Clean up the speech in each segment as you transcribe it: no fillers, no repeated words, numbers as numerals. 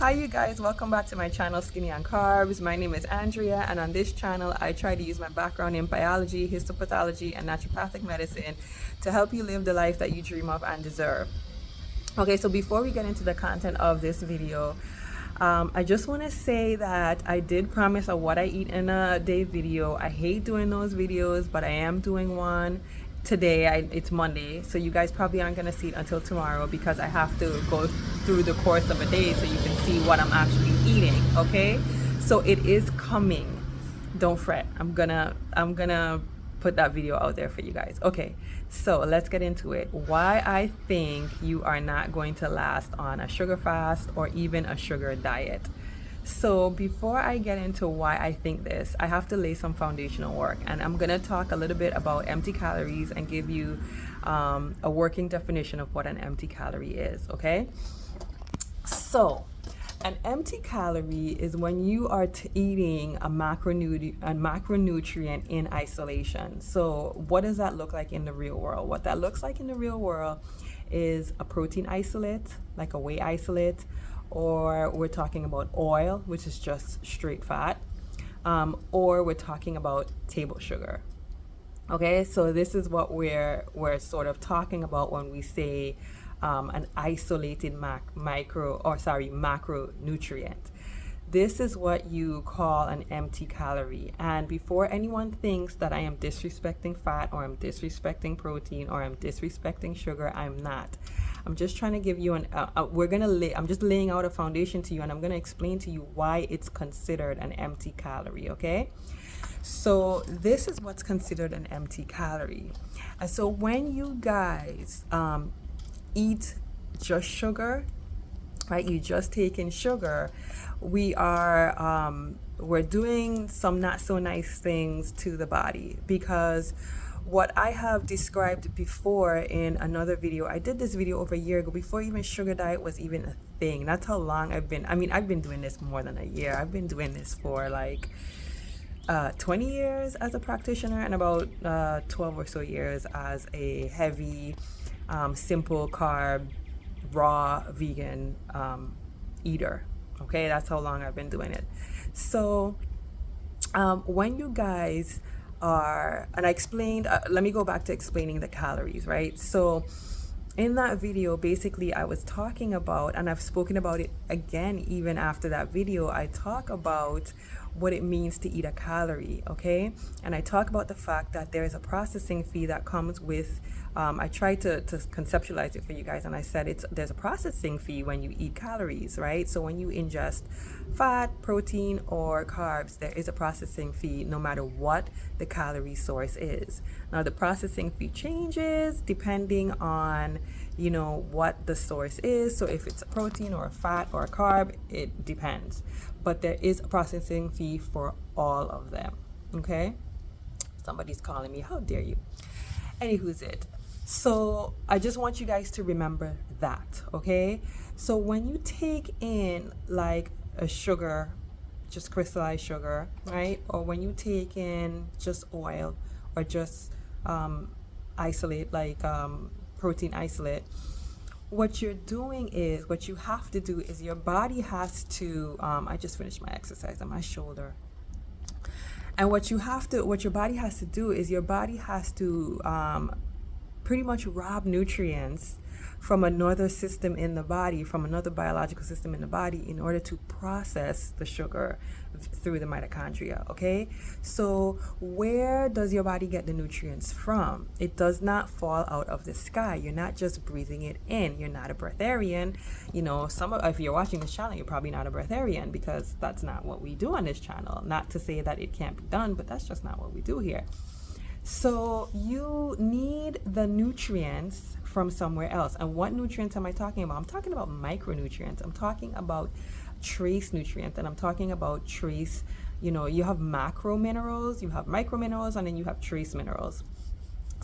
Hi you guys, welcome back to my channel Skinny on Carbs. My name is Andrea, and on this channel I try to use my background in biology, histopathology and naturopathic medicine to help you live the life that you dream of and deserve. Okay, so before we get into the content of this video, I just want to say that I did promise a what I eat in a day video. I hate doing those videos, but I am doing one today. It's Monday, so you guys probably aren't going to see it until tomorrow because I have to go through the course of a day so you can see what I'm actually eating. Okay, so it is coming. Don't fret. I'm gonna put that video out there for you guys. Okay, so let's get into it. Why I think you are not going to last on a sugar fast or even a sugar diet. So before I get into why I think this, I have to lay some foundational work, and I'm gonna talk a little bit about empty calories and give you a working definition of what an empty calorie is. Okay, so an empty calorie is when you are eating a macronutrient in isolation. So what does that look like in the real world? What that looks like in the real world is a protein isolate, like a whey isolate, or we're talking about oil, which is just straight fat, or we're talking about table sugar. Okay, so this is what we're sort of talking about when we say an isolated macronutrient. This is what you call an empty calorie. And before anyone thinks that I am disrespecting fat or I'm disrespecting protein or I'm disrespecting sugar, I'm not. I'm just trying to give you I'm just laying out a foundation to you, and I'm gonna explain to you why it's considered an empty calorie. Okay. So this is what's considered an empty calorie. And so when you guys eat just sugar, right? You just take in sugar. We're doing some not so nice things to the body, because what I have described before in another video, I did this video over a year ago, before even sugar diet was even a thing. That's how long I've been doing this more than a year. I've been doing this for like 20 years as a practitioner, and about 12 or so years as a heavy, simple carb, raw vegan eater. Okay, that's how long I've been doing it. So when you guys are, and I explained, let me go back to explaining the calories, right? So in that video, basically I was talking about, and I've spoken about it again even after that video, I talk about what it means to eat a calorie. Okay, and I talk about the fact that there is a processing fee that comes with I tried to conceptualize it for you guys, and I said there's a processing fee when you eat calories, right? So when you ingest fat, protein, or carbs, there is a processing fee no matter what the calorie source is. Now the processing fee changes depending on what the source is. So if it's a protein or a fat or a carb, it depends, but there is a processing fee for all of them. Okay, somebody's calling me, how dare you. Anywho's it. So I just want you guys to remember that. Okay, so when you take in like a sugar, just crystallized sugar, right, or when you take in just oil or just isolate, like protein isolate, what you have to do is your body has to I just finished my exercise on my shoulder, and what your body has to do is your body has to pretty much rob nutrients from another system in the body, from another biological system in the body, in order to process the sugar through the mitochondria. Okay, so where does your body get the nutrients from? It does not fall out of the sky. You're not just breathing it in. You're not a breatharian. If you're watching this channel, you're probably not a breatharian, because that's not what we do on this channel. Not to say that it can't be done, but that's just not what we do here. So you need the nutrients from somewhere else. And what nutrients am I talking about? I'm talking about micronutrients. I'm talking about trace nutrients, and I'm talking about trace, you have macro minerals, you have micro minerals, and then you have trace minerals.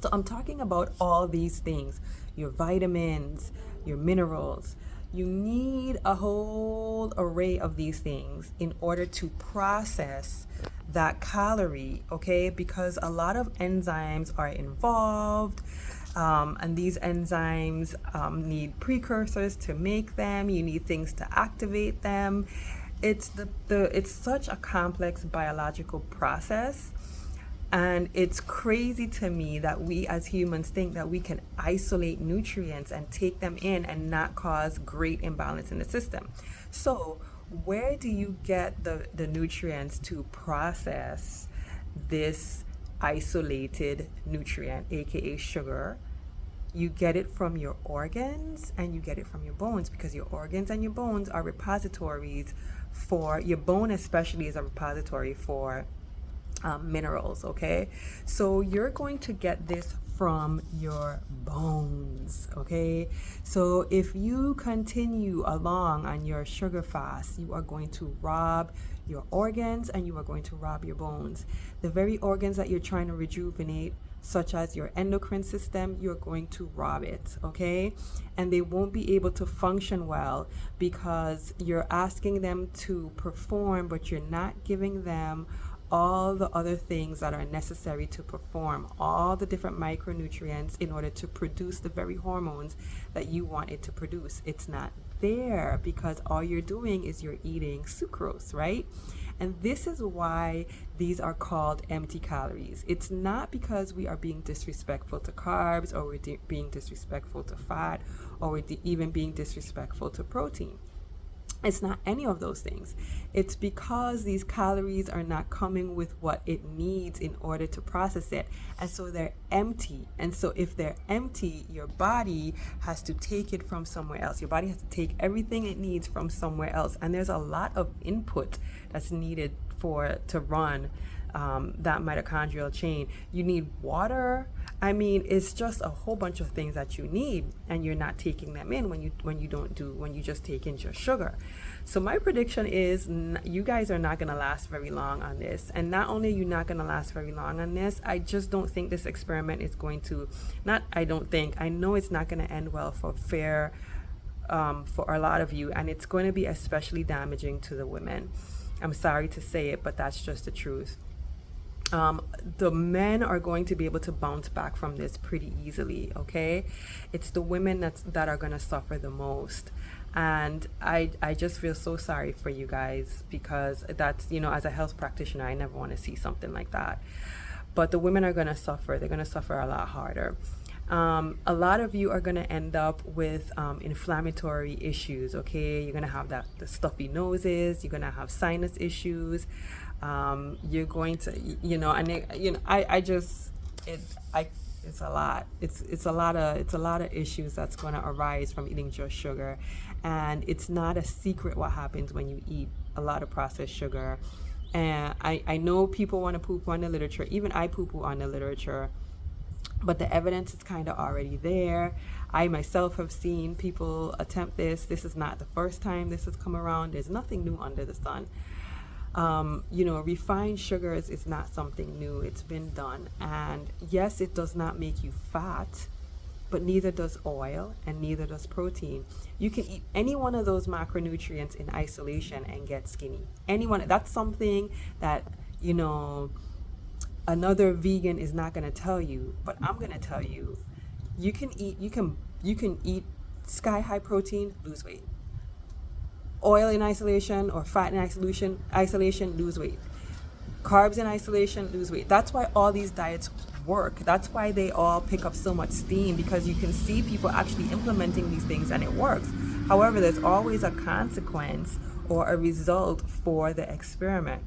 So I'm talking about all these things, your vitamins, your minerals. You need a whole array of these things in order to process that calorie, okay? Because a lot of enzymes are involved. And these enzymes need precursors to make them. You need things to activate them. It's such a complex biological process. And it's crazy to me that we as humans think that we can isolate nutrients and take them in and not cause great imbalance in the system. So, where do you get the nutrients to process this isolated nutrient, aka sugar? You get it from your organs and you get it from your bones, because your organs and your bones are repositories for your bone, especially, is a repository for minerals. Okay, so you're going to get this from your bones. Okay, so if you continue along on your sugar fast, you are going to rob your organs and you are going to rob your bones. The very organs that you're trying to rejuvenate, such as your endocrine system, you're going to rob it. Okay, and they won't be able to function well because you're asking them to perform, but you're not giving them all the other things that are necessary to perform, all the different micronutrients in order to produce the very hormones that you want it to produce. It's not there because all you're doing is you're eating sucrose, right? And this is why these are called empty calories. It's not because we are being disrespectful to carbs, or we're being disrespectful to fat, or we're even being disrespectful to protein. It's not any of those things. It's because these calories are not coming with what it needs in order to process it. And so they're empty. And so if they're empty, your body has to take it from somewhere else. Your body has to take everything it needs from somewhere else. And there's a lot of input that's needed to run that mitochondrial chain. You need water. I mean, it's just a whole bunch of things that you need, and you're not taking them in when you just take in just sugar. So my prediction is you guys are not going to last very long on this. And not only are you not going to last very long on this, I just don't think this experiment is going to, I know it's not going to end well for a lot of you, and it's going to be especially damaging to the women. I'm sorry to say it, but that's just the truth. The men are going to be able to bounce back from this pretty easily. Okay, it's the women that are going to suffer the most. And I just feel so sorry for you guys, because that's, as a health practitioner, I never want to see something like that. But the women are going to suffer. They're going to suffer a lot harder. A lot of you are going to end up with inflammatory issues. Okay, you're going to have the stuffy noses. You're going to have sinus issues. You're going to, it's a lot. It's a lot of issues that's going to arise from eating just sugar. And it's not a secret what happens when you eat a lot of processed sugar. And I know people want to poo-poo on the literature. Even I poo-poo on the literature. But the evidence is kind of already there. I myself have seen people attempt this. This is not the first time this has come around. There's nothing new under the sun. Refined sugars is not something new. It's been done. And yes, it does not make you fat, but neither does oil and neither does protein. You can eat any one of those macronutrients in isolation and get skinny. That's something that, another vegan is not going to tell you, but I'm going to tell you. You can eat sky high protein, lose weight. Oil in isolation or fat in isolation, lose weight. Carbs in isolation, lose weight. That's why all these diets work. That's why they all pick up so much steam, because you can see people actually implementing these things and it works. However, there's always a consequence or a result for the experiment.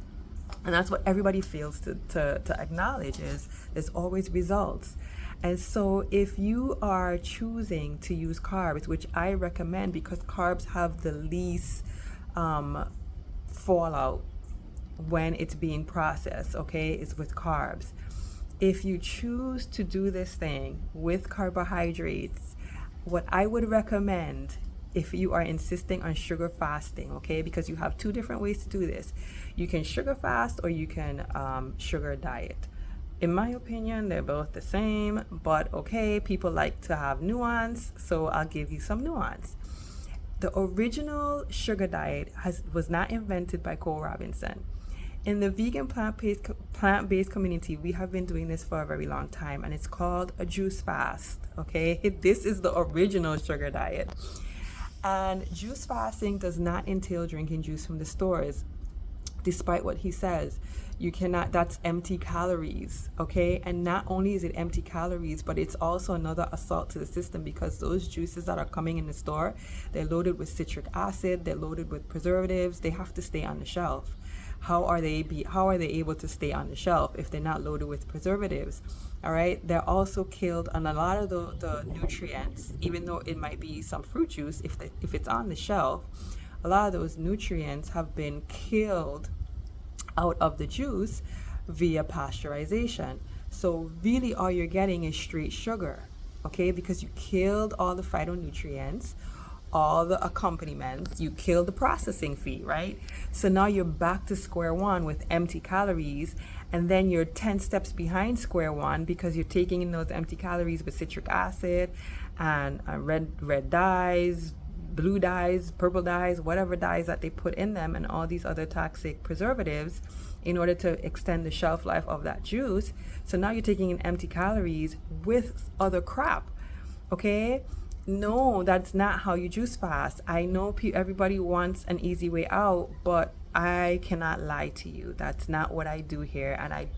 And that's what everybody fails to acknowledge, is there's always results. And so if you are choosing to use carbs, which I recommend because carbs have the least fallout when it's being processed, okay, is with carbs. If you choose to do this thing with carbohydrates, what I would recommend, if you are insisting on sugar fasting, okay, because you have two different ways to do this. You can sugar fast or you can sugar diet. In my opinion, they're both the same, but okay, people like to have nuance, so I'll give you some nuance. The original sugar diet was not invented by Cole Robinson. In the vegan plant-based community, we have been doing this for a very long time, and it's called a juice fast. Okay, this is the original sugar diet. And juice fasting does not entail drinking juice from the stores, despite what he says. You cannot, that's empty calories, okay? And not only is it empty calories, but it's also another assault to the system, because those juices that are coming in the store, they're loaded with citric acid, they're loaded with preservatives, they have to stay on the shelf. How are they able to stay on the shelf if they're not loaded with preservatives? All right, they're also killed on a lot of the nutrients, even though it might be some fruit juice. If it's on the shelf, a lot of those nutrients have been killed out of the juice via pasteurization. So really all you're getting is straight sugar, okay? Because you killed all the phytonutrients, all the accompaniments, you killed the processing fee, right? So now you're back to square one with empty calories, and then you're 10 steps behind square one because you're taking in those empty calories with citric acid and red dyes, blue dyes, purple dyes, whatever dyes that they put in them, and all these other toxic preservatives in order to extend the shelf life of that juice. So now you're taking in empty calories with other crap, okay? No, that's not how you juice fast. I know everybody wants an easy way out, but I cannot lie to you. That's not what I do here, and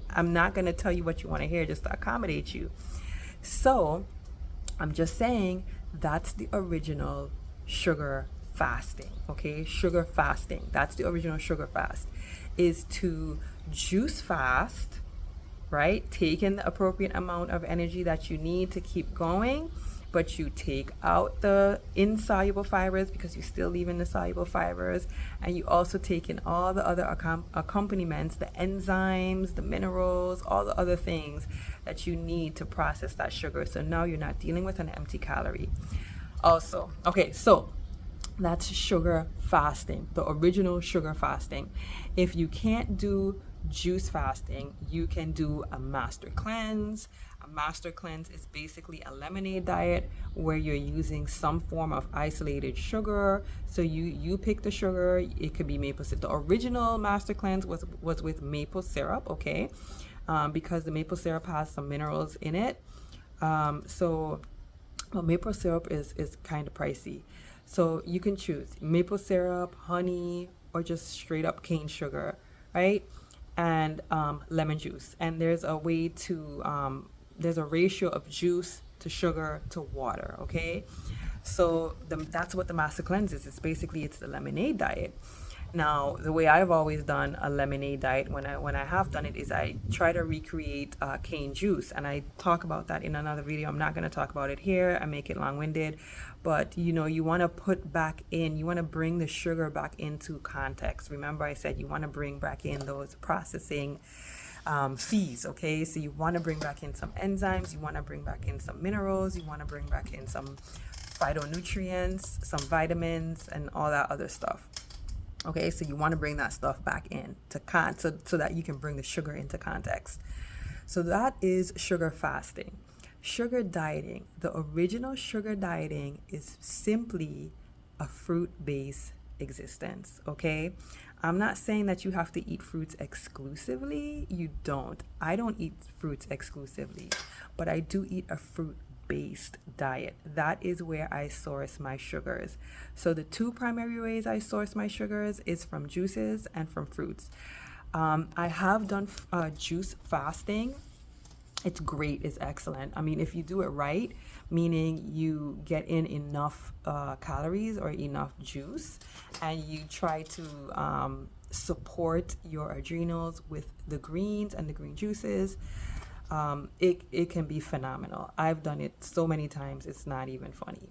I'm not going to tell you what you want to hear just to accommodate you. So I'm just saying that's the original sugar fasting, okay? Sugar fasting, that's the original sugar fast, is to juice fast, right? Take in the appropriate amount of energy that you need to keep going, but you take out the insoluble fibers because you're still leaving the soluble fibers, and you also take in all the other accompaniments, the enzymes, the minerals, all the other things that you need to process that sugar. So now you're not dealing with an empty calorie. Also, okay, so that's sugar fasting, the original sugar fasting. If you can't do juice fasting, you can do a master cleanse. A master cleanse is basically a lemonade diet where you're using some form of isolated sugar. So you pick the sugar. It could be maple syrup. The original master cleanse was with maple syrup, okay, because the maple syrup has some minerals in it. Well, maple syrup is kind of pricey. So you can choose maple syrup, honey, or just straight up cane sugar, right? And lemon juice. And there's a way to, there's a ratio of juice to sugar to water, okay? So that's what the master cleanse is. It's the lemonade diet. Now, the way I've always done a lemonade diet, when I have done it, is I try to recreate cane juice, and I talk about that in another video. I'm not going to talk about it here. I make it long-winded, but you want to bring the sugar back into context. Remember, I said you want to bring back in those processing fees, okay? So you want to bring back in some enzymes, you want to bring back in some minerals, you want to bring back in some phytonutrients, some vitamins, and all that other stuff. Okay, so you want to bring that stuff back in so that you can bring the sugar into context. So that is sugar fasting. Sugar dieting, the original sugar dieting, is simply a fruit-based existence, okay? I'm not saying that you have to eat fruits exclusively. You don't. I don't eat fruits exclusively, but I do eat a fruit-based diet. That is where I source my sugars. So the two primary ways I source my sugars is from juices and from fruits. I have done juice fasting. It's great. It's excellent. I mean, if you do it right, meaning you get in enough calories or enough juice, and you try to support your adrenals with the greens and the green juices, it can be phenomenal. I've done it so many times, it's not even funny.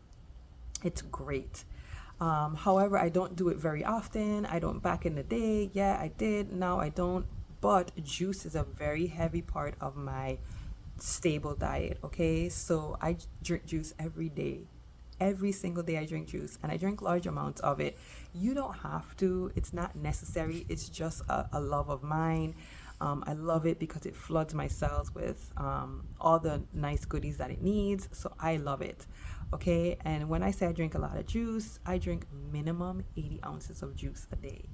It's great. However, I don't do it very often. I don't. Back in the day, yeah, I did. Now I don't. But juice is a very heavy part of my stable diet, okay? So I drink juice every day. Every single day I drink juice, and I drink large amounts of it. You don't have to. It's not necessary. It's just a love of mine. I love it because it floods my cells with all the nice goodies that it needs. So I love it, okay? And when I say I drink a lot of juice, I drink minimum 80 ounces of juice a day,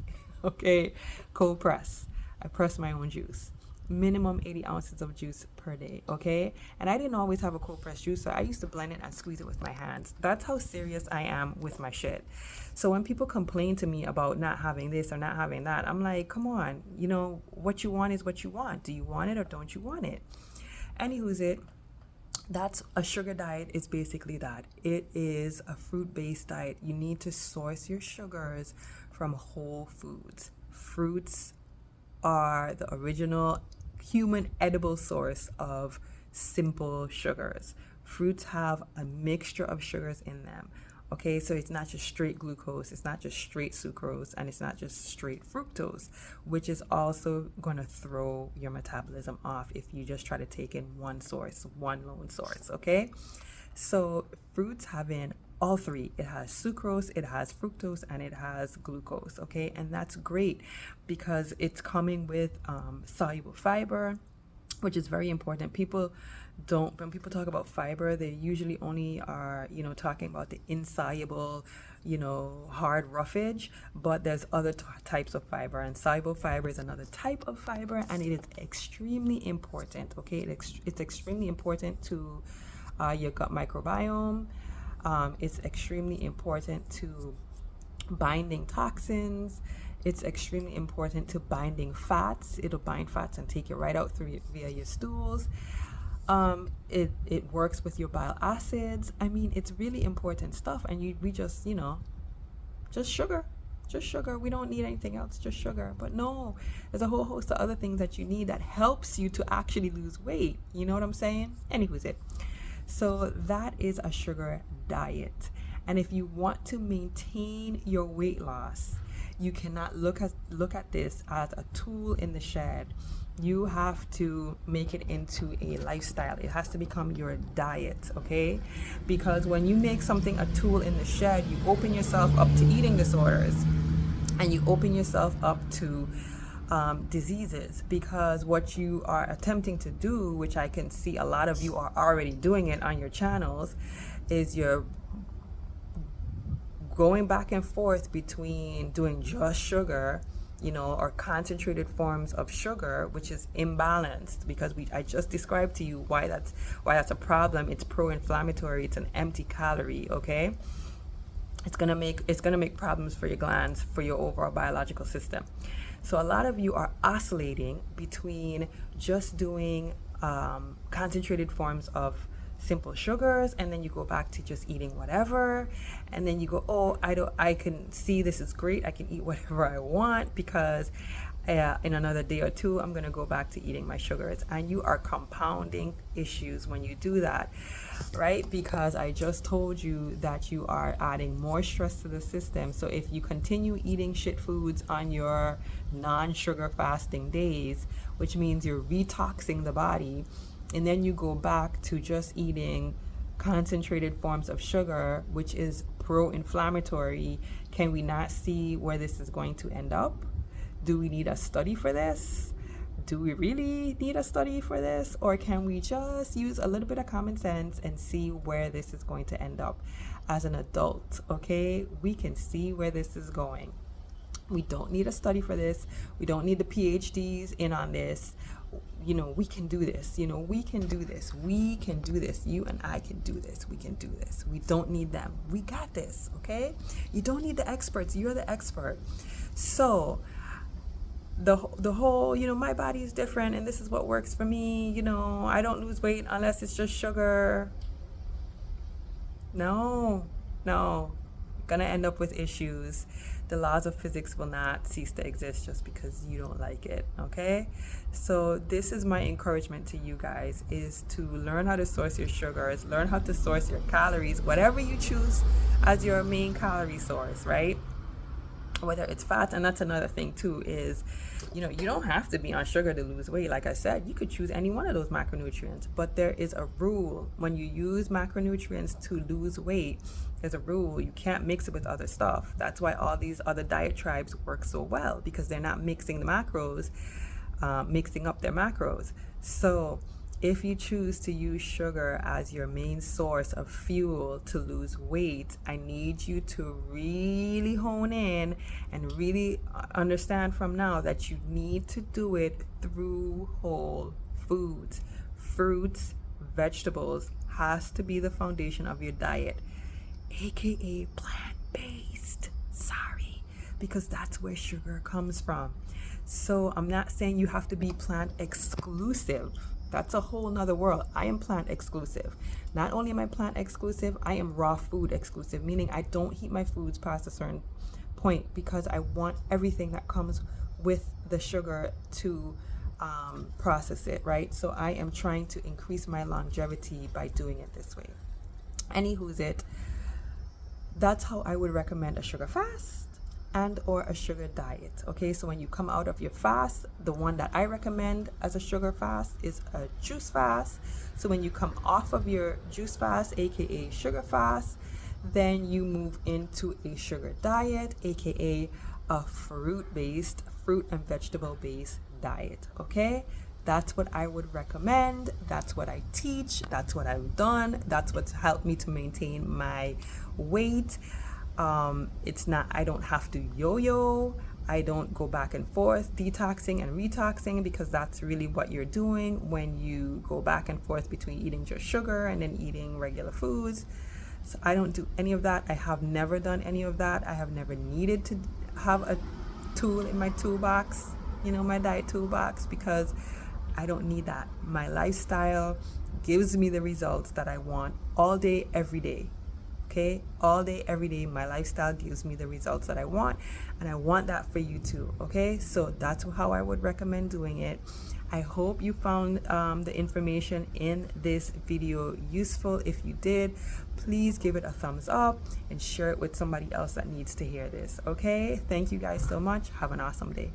okay? Cold press. I press my own juice. Minimum 80 ounces of juice per day, okay? And I didn't always have a cold press juicer. I used to blend it and squeeze it with my hands. That's how serious I am with my shit. So when people complain to me about not having this or not having that, I'm like, come on, what you want is what you want. Do you want it or don't you want it? Anywho's that's a sugar diet is basically that. It is a fruit-based diet. You need to source your sugars from whole foods. Fruits are the original human edible source of simple sugars. Fruits have a mixture of sugars in them. Okay, so it's not just straight glucose, it's not just straight sucrose, and it's not just straight fructose, which is also going to throw your metabolism off if you just try to take in one lone source, okay? So fruits have in all three. It has sucrose, it has fructose, and it has glucose, okay? And that's great because it's coming with soluble fiber, which is very important. When people talk about fiber, they usually only are, talking about the insoluble, hard roughage, but there's other types of fiber, and soluble fiber is another type of fiber, and it is extremely important, okay? It's extremely important to your gut microbiome. It's extremely important to binding toxins. It's extremely important to binding fats. It'll bind fats and take it right out via your stools. It works with your bile acids. I mean, it's really important stuff. And we just, just sugar. Just sugar. We don't need anything else, just sugar. But no, there's a whole host of other things that you need that helps you to actually lose weight. You know what I'm saying? Anywho's So that is a sugar diet. And if you want to maintain your weight loss, you cannot look at this as a tool in the shed. You have to make it into a lifestyle. It has to become your diet, okay? Because when you make something a tool in the shed, you open yourself up to eating disorders, and you open yourself up to diseases, because what you are attempting to do, which I can see a lot of you are already doing it on your channels, is you're going back and forth between doing just sugar, or concentrated forms of sugar, which is imbalanced, because I just described to you why that's a problem. It's pro-inflammatory. It's an empty calorie, okay? It's gonna make problems for your glands, for your overall biological system. So a lot of you are oscillating between just doing concentrated forms of simple sugars, and then you go back to just eating whatever, and then you go, I can see this is great, I can eat whatever I want, because in another day or two I'm going to go back to eating my sugars. And you are compounding issues when you do that, right? Because I just told you that you are adding more stress to the system. So if you continue eating shit foods on your non-sugar fasting days, which means you're detoxing the body, and then you go back to just eating concentrated forms of sugar, which is pro-inflammatory, can we not see where this is going to end up? Do we need a study for this? Do we really need a study for this? Or can we just use a little bit of common sense and see where this is going to end up as an adult, okay? We can see where this is going. We don't need a study for this. We don't need the PhDs in on this. We can do this. We can do this. We can do this. You and I can do this. We can do this. We don't need them. We got this, okay? You don't need the experts. You're the expert. So the whole, my body is different and this is what works for me. I don't lose weight unless it's just sugar. No. Gonna end up with issues. The laws of physics will not cease to exist just because you don't like it, okay? So this is my encouragement to you guys, is to learn how to source your sugars, learn how to source your calories, whatever you choose as your main calorie source, right? Whether it's fats, and that's another thing too, is you don't have to be on sugar to lose weight. Like I said, you could choose any one of those macronutrients, but there is a rule. When you use macronutrients to lose weight, there's a rule. You can't mix it with other stuff. That's why all these other diet tribes work so well, because they're not mixing the macros, mixing up their macros. So if you choose to use sugar as your main source of fuel to lose weight, I need you to really hone in and really understand from now that you need to do it through whole foods. Fruits, vegetables has to be the foundation of your diet, aka plant-based. Sorry, because that's where sugar comes from. So I'm not saying you have to be plant exclusive. That's a whole nother world. I am plant exclusive. Not only am I plant exclusive, I am raw food exclusive, meaning I don't heat my foods past a certain point because I want everything that comes with the sugar to process it, right? So I am trying to increase my longevity by doing it this way. Anywho's it, that's how I would recommend a sugar fast and or a sugar diet. Okay, so when you come out of your fast, the one that I recommend as a sugar fast is a juice fast. So when you come off of your juice fast, aka sugar fast, then you move into a sugar diet, aka a fruit and vegetable based diet. Okay, that's what I would recommend. That's what I teach. That's what I've done. That's what's helped me to maintain my weight. It's not, I don't have to yo-yo. I don't go back and forth detoxing and retoxing, because that's really what you're doing when you go back and forth between eating just sugar and then eating regular foods. So I don't do any of that. I have never done any of that. I have never needed to have a tool in my toolbox, my diet toolbox, because I don't need that. My lifestyle gives me the results that I want all day, every day. Okay, all day, every day, my lifestyle gives me the results that I want, and I want that for you too. Okay, so that's how I would recommend doing it. I hope you found the information in this video useful. If you did, please give it a thumbs up and share it with somebody else that needs to hear this. Okay, thank you guys so much. Have an awesome day.